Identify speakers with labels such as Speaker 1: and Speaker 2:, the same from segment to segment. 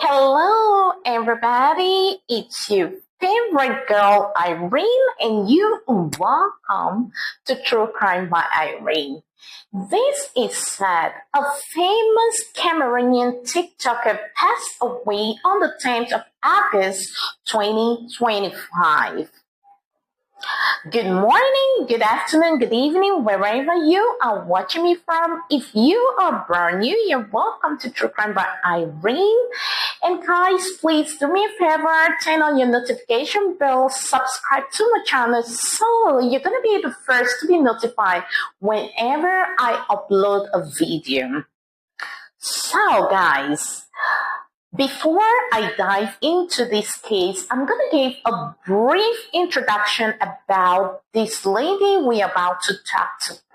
Speaker 1: Hello, everybody. It's your favorite girl, Irene, and you are welcome to True Crime by Irene. This is sad. A famous Cameroonian TikToker passed away on the 10th of August 2025. Good morning, good afternoon, good evening, wherever you are watching me from. If you are brand new, you're welcome to True Crime by Irene. And guys, please do me a favor, turn on your notification bell, subscribe to my channel so you're going to be the first to be notified whenever I upload a video. So guys, before I dive into this case, I'm going to give a brief introduction about this lady we're about to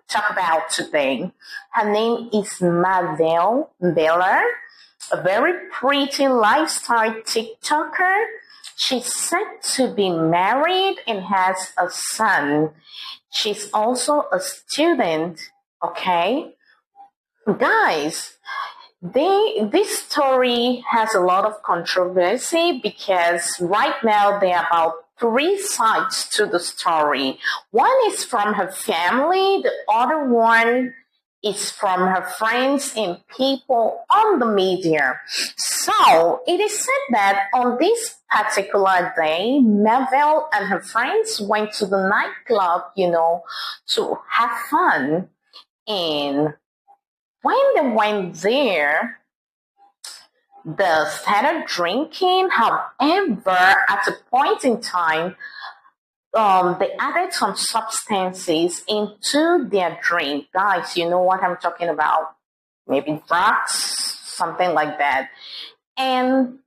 Speaker 1: talk about today. Her name is Mabel Beller, a very pretty lifestyle TikToker. She's said to be married and has a son. She's also a student, okay? Guys, this story has a lot of controversy because right now there are about three sides to the story. One is from her family, the other one is from her friends and people on the media. So it is said that on this particular day, Mabel and her friends went to the nightclub, to have fun. And when they went there, they started drinking. However, at a point in time, they added some substances into their drink. Guys, you know what I'm talking about. Maybe drugs, something like that. And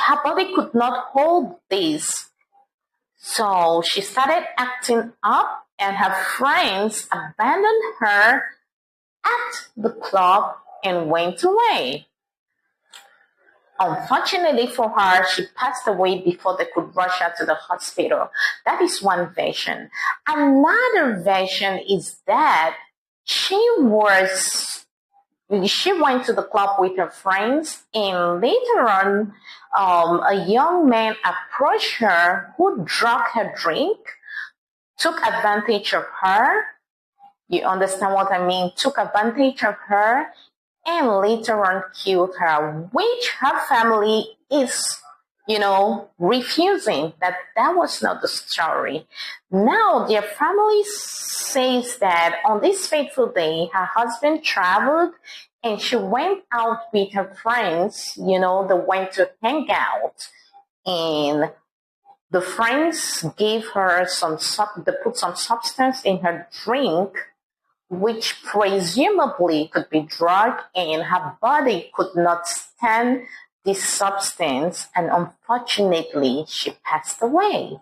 Speaker 1: her body could not hold this. So she started acting up, and her friends abandoned her at the club and went away. Unfortunately for her, she passed away before they could rush her to the hospital. That is one version. Another version is that she went to the club with her friends, and later on, a young man approached her who drank her drink, took advantage of her. You understand what I mean? Took advantage of her and later on killed her, which her family is, refusing that was not the story. Now, their family says that on this fateful day, her husband traveled and she went out with her friends, they went to hang out. And the friends gave her they put some substance in her drink, which presumably could be drug, and her body could not stand this substance, and unfortunately, she passed away.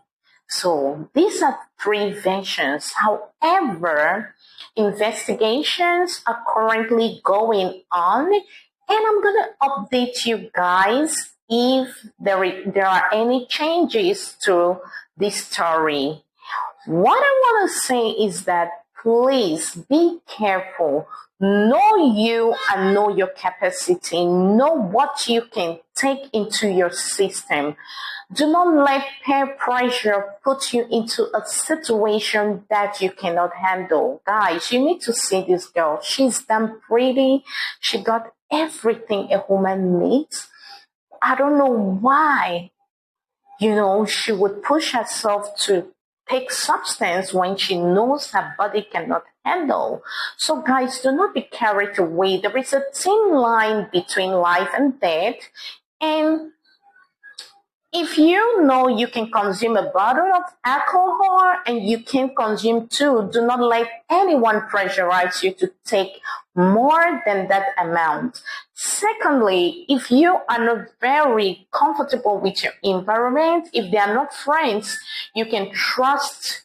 Speaker 1: So these are three versions. However, investigations are currently going on, and I'm going to update you guys if there are any changes to this story. What I want to say is that please be careful. Know you and know your capacity. Know what you can take into your system. Do not let peer pressure put you into a situation that you cannot handle. Guys, you need to see this girl. She's damn pretty. She got everything a woman needs. I don't know why, she would push herself to take substance when she knows her body cannot handle. So guys, do not be carried away. There is a thin line between life and death. And if you know you can consume a bottle of alcohol and you can consume two, do not let anyone pressurize you to take more than that amount. Secondly, if you are not very comfortable with your environment, if they are not friends you can trust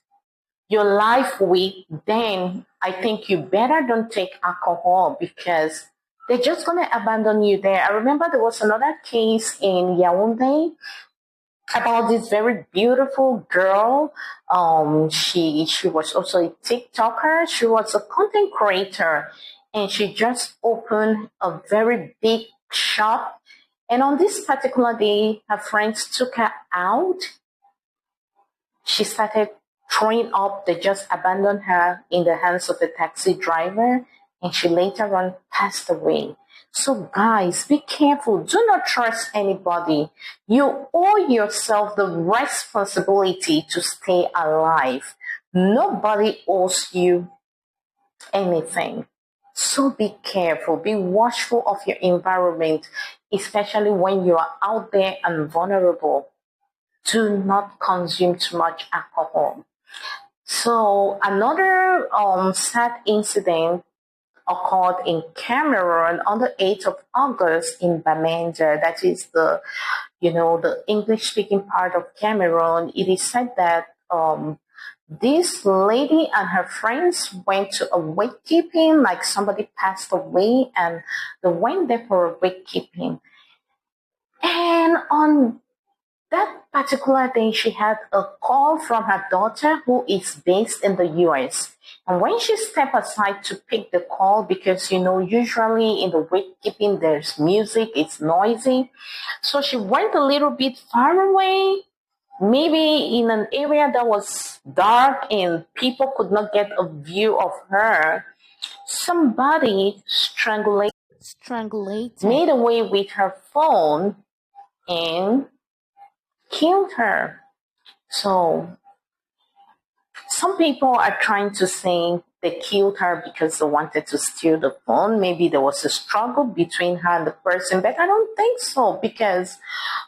Speaker 1: your life with, then I think you better don't take alcohol because they're just going to abandon you there. I remember there was another case in Yaoundé about this very beautiful girl. She was also a TikToker. She was a content creator, and she just opened a very big shop And on this particular day, her friends took her out. She started throwing up. They just abandoned her in the hands of a taxi driver, and she later on passed away. So, guys, be careful. Do not trust anybody. You owe yourself the responsibility to stay alive. Nobody owes you anything. So be careful, be watchful of your environment, especially when you are out there and vulnerable. Do not consume too much alcohol. So another sad incident occurred in Cameroon on the 8th of August in Bamenda. That is the English-speaking part of Cameroon. It is said that this lady and her friends went to a wakekeeping, like somebody passed away, and they went there for a wakekeeping. And on that particular day, she had a call from her daughter who is based in the US. And when she stepped aside to pick the call, because usually in the wakekeeping there's music, it's noisy. So she went a little bit far away, maybe in an area that was dark and people could not get a view of her. Somebody made away with her phone and killed her. So some people are trying to say they killed her because they wanted to steal the phone. Maybe there was a struggle between her and the person, but I don't think so, because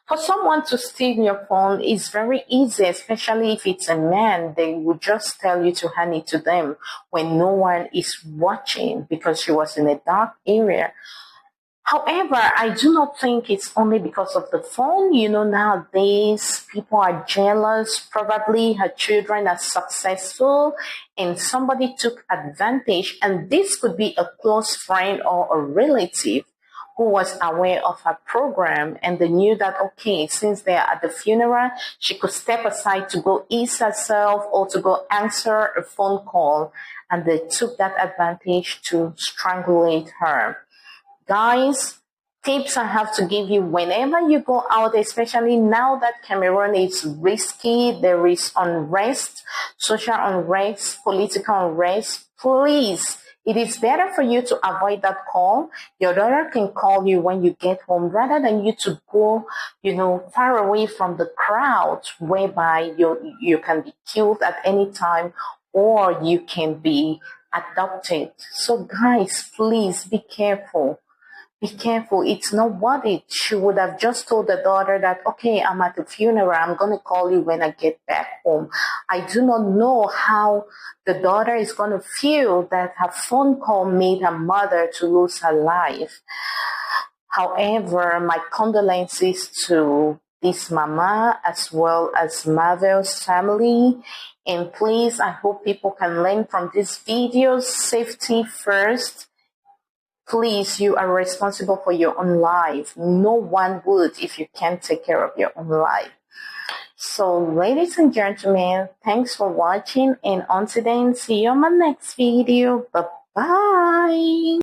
Speaker 1: for someone to steal your phone is very easy, especially if it's a man. They would just tell you to hand it to them when no one is watching, because she was in a dark area. However, I do not think it's only because of the phone. Nowadays people are jealous. Probably her children are successful and somebody took advantage. And this could be a close friend or a relative who was aware of her program, and they knew that, okay, since they're at the funeral, she could step aside to go ease herself or to go answer a phone call. And they took that advantage to strangulate her. Guys, tips I have to give you: whenever you go out, especially now that Cameroon is risky, there is unrest, social unrest, political unrest, please, it is better for you to avoid that call. Your daughter can call you when you get home rather than you to go, far away from the crowd, whereby you can be killed at any time or you can be adopted. So guys, please be careful. Be careful. It's not worth it. She would have just told the daughter that, okay, I'm at the funeral. I'm going to call you when I get back home. I do not know how the daughter is going to feel that her phone call made her mother to lose her life. However, my condolences to this mama as well as Marvel's family. And please, I hope people can learn from this video. Safety first. Please, you are responsible for your own life. No one would if you can't take care of your own life. So, ladies and gentlemen, thanks for watching. And until then, see you on my next video. Bye-bye.